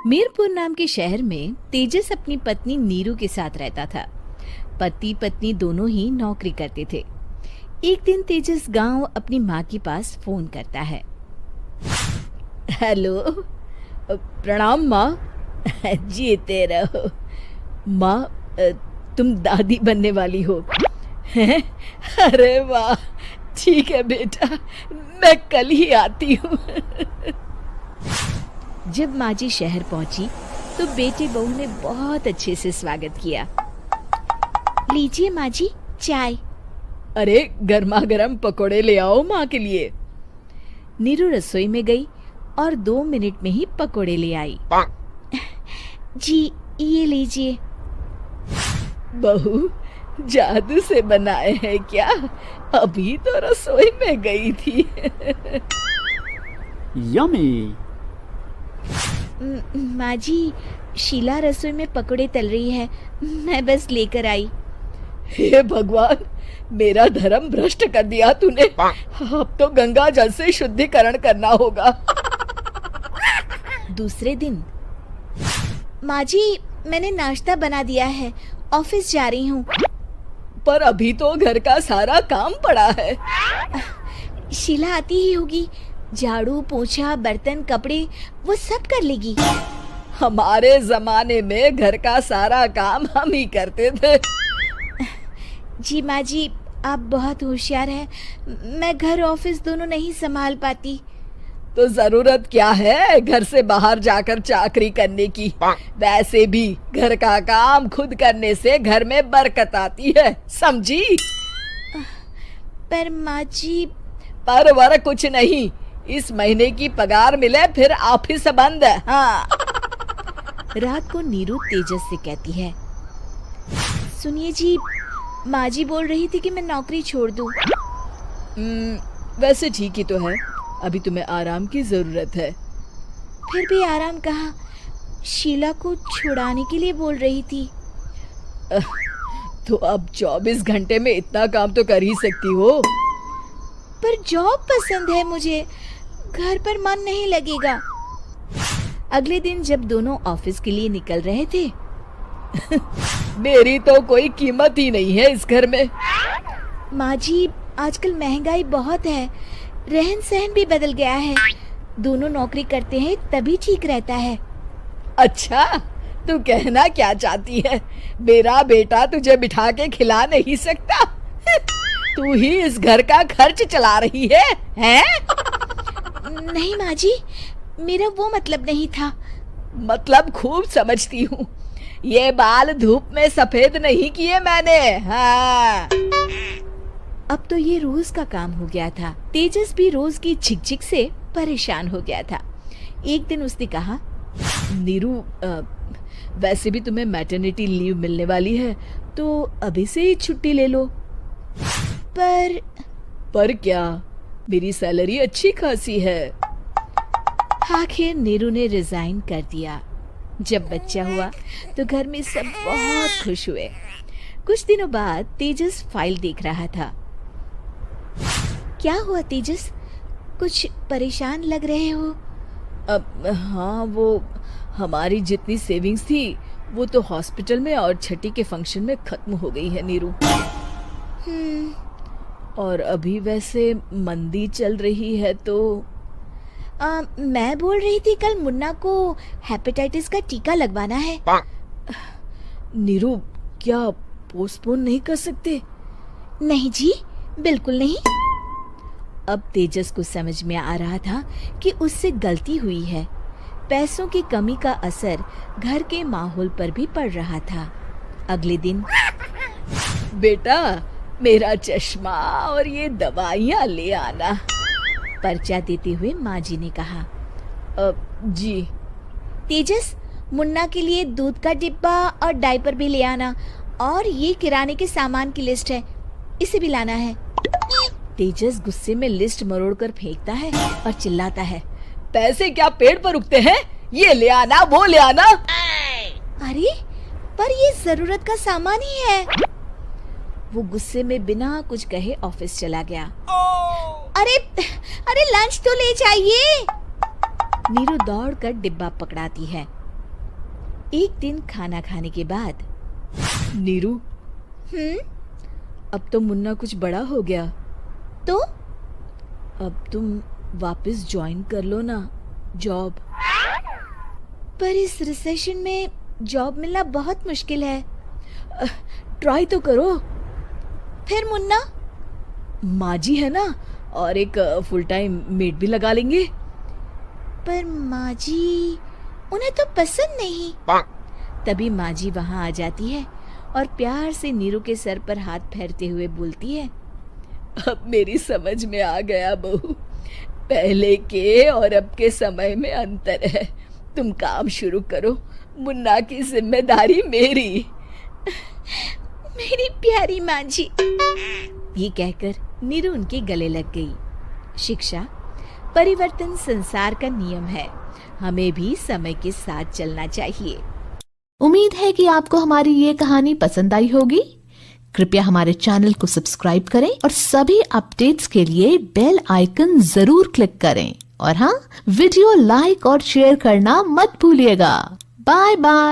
मीरपुर नाम के शहर में तेजस अपनी पत्नी नीरू के साथ रहता था। पति पत्नी दोनों ही नौकरी करते थे। एक दिन तेजस गांव अपनी माँ के पास फोन करता है। हेलो, प्रणाम माँ। जीते रहो माँ, तुम दादी बनने वाली हो हैं? अरे वाह, ठीक है बेटा, मैं कल ही आती हूँ। जब माँ जी शहर पहुंची तो बेटे बहू ने बहुत अच्छे से स्वागत किया। लीजिए माँ जी, चाय। अरे गर्मा गर्म पकोड़े ले आओ माँ के लिए। नीरू रसोई में गई और 2 मिनट में ही पकोड़े ले आई। जी ये लीजिए। बहू, जादू से बनाए हैं क्या? अभी तो रसोई में गई थी। यम्मी। माँ जी, शीला रसोई में पकोड़े तल रही है, मैं बस लेकर आई। हे भगवान, मेरा धर्म भ्रष्ट कर दिया तूने। अब तो गंगा जल से शुद्धिकरण करना होगा। दूसरे दिन, माँ जी मैंने नाश्ता बना दिया है, ऑफिस जा रही हूँ। पर अभी तो घर का सारा काम पड़ा है। शीला आती ही होगी, झाड़ू पोछा बर्तन कपड़े वो सब कर लेगी। हमारे जमाने में घर का सारा काम हम ही करते थे। जी माँ जी, आप बहुत होशियार हैं, मैं घर ऑफिस दोनों नहीं संभाल पाती। तो जरूरत क्या है घर से बाहर जाकर चाकरी करने की? वैसे भी घर का काम खुद करने से घर में बरकत आती है, समझी? पर माँ जी। पर वर कुछ नहीं, इस महीने की पगार मिले फिर ऑफिस बंद। हाँ। रात को नीरू तेजस से कहती है, सुनिए जी, माँ जी बोल रही थी कि मैं नौकरी छोड़ दूं। वैसे ठीक ही तो है, अभी तुम्हें आराम की जरूरत है। फिर भी आराम कहाँ, शीला को छुड़ाने के लिए बोल रही थी। तो अब 24 घंटे में इतना काम तो कर ही सकती हो। पर जॉब पसंद है मुझे, घर पर मन नहीं लगेगा। अगले दिन जब दोनों ऑफिस के लिए निकल रहे थे, मेरी तो कोई कीमत ही नहीं है इस घर में। माँ जी, आजकल महंगाई बहुत है, रहन सहन भी बदल गया है, दोनों नौकरी करते हैं तभी ठीक रहता है। अच्छा, तू कहना क्या चाहती है? मेरा बेटा तुझे बिठा के खिला नहीं सकता? तू ही इस घर का खर्च चला रही है, हैं? नहीं माँ जी, मेरा वो मतलब नहीं था। मतलब खूब समझती हूँ, ये बाल धूप में सफेद नहीं किए मैंने। हाँ। अब तो ये रोज का काम हो गया था। तेजस भी रोज की झिकझिक से परेशान हो गया था। एक दिन उसने कहा, नीरू, वैसे भी तुम्हें मैटरनिटी लीव मिलने वाली है, तो अभी से ही छुट्टी ले लो। पर क्या, मेरी सैलरी अच्छी खासी है। आखिर नीरू ने रिजाइन कर दिया। जब बच्चा हुआ तो घर में सब बहुत खुश हुए। कुछ दिनों बाद तेजस फाइल देख रहा था। क्या हुआ तेजस, कुछ परेशान लग रहे हो? हाँ, वो हमारी जितनी सेविंग्स थी वो तो हॉस्पिटल में और छठी के फंक्शन में खत्म हो गई है नीरू। और अभी वैसे मंदी चल रही है तो मैं बोल रही थी कल मुन्ना को हेपेटाइटिस का टीका लगवाना है। नीरू, क्या पोस्टपोन नहीं कर सकते? नहीं जी, बिल्कुल नहीं। अब तेजस को समझ में आ रहा था कि उससे गलती हुई है। पैसों की कमी का असर घर के माहौल पर भी पड़ रहा था। अगले दिन, बेटा मेरा चश्मा और ये दवाइयाँ ले आना, पर्चा देते हुए माँ जी ने कहा। जी। तेजस, मुन्ना के लिए दूध का डिब्बा और डायपर भी ले आना, और ये किराने के सामान की लिस्ट है, इसे भी लाना है। तेजस गुस्से में लिस्ट मरोड़कर फेंकता है और चिल्लाता है, पैसे क्या पेड़ पर उगते हैं? ये ले आना, वो ले आना। अरे पर ये जरूरत का सामान ही है। वो गुस्से में बिना कुछ कहे ऑफिस चला गया। अरे लंच तो ले जाइए। नीरू दौड़कर डिब्बा पकड़ाती है। एक दिन खाना खाने के बाद, नीरू, अब तो मुन्ना कुछ बड़ा हो गया, तो अब तुम वापस ज्वाइन कर लो ना जॉब। पर इस रिसेशन में जॉब मिलना बहुत मुश्किल है। ट्राई तो करो। फिर मुन्ना? माँ जी है ना, और एक फुल टाइम मेड भी लगा लेंगे। पर माँ जी, उन्हें तो पसंद नहीं। तभी माँ जी वहाँ आ जाती है और प्यार से नीरू के सर पर हाथ फेरते हुए बोलती है, अब मेरी समझ में आ गया बहू, पहले के और अब के समय में अंतर है। तुम काम शुरू करो, मुन्ना की जिम्मेदारी मेरी। मेरी प्यारी माँ जी। ये कहकर नीरू उनके गले लग गई। शिक्षा, परिवर्तन संसार का नियम है, हमें भी समय के साथ चलना चाहिए। उम्मीद है कि आपको हमारी ये कहानी पसंद आई होगी। कृपया हमारे चैनल को सब्सक्राइब करें और सभी अपडेट्स के लिए बेल आइकन जरूर क्लिक करें। और हाँ, वीडियो लाइक और शेयर करना मत भूलिएगा। Bye bye.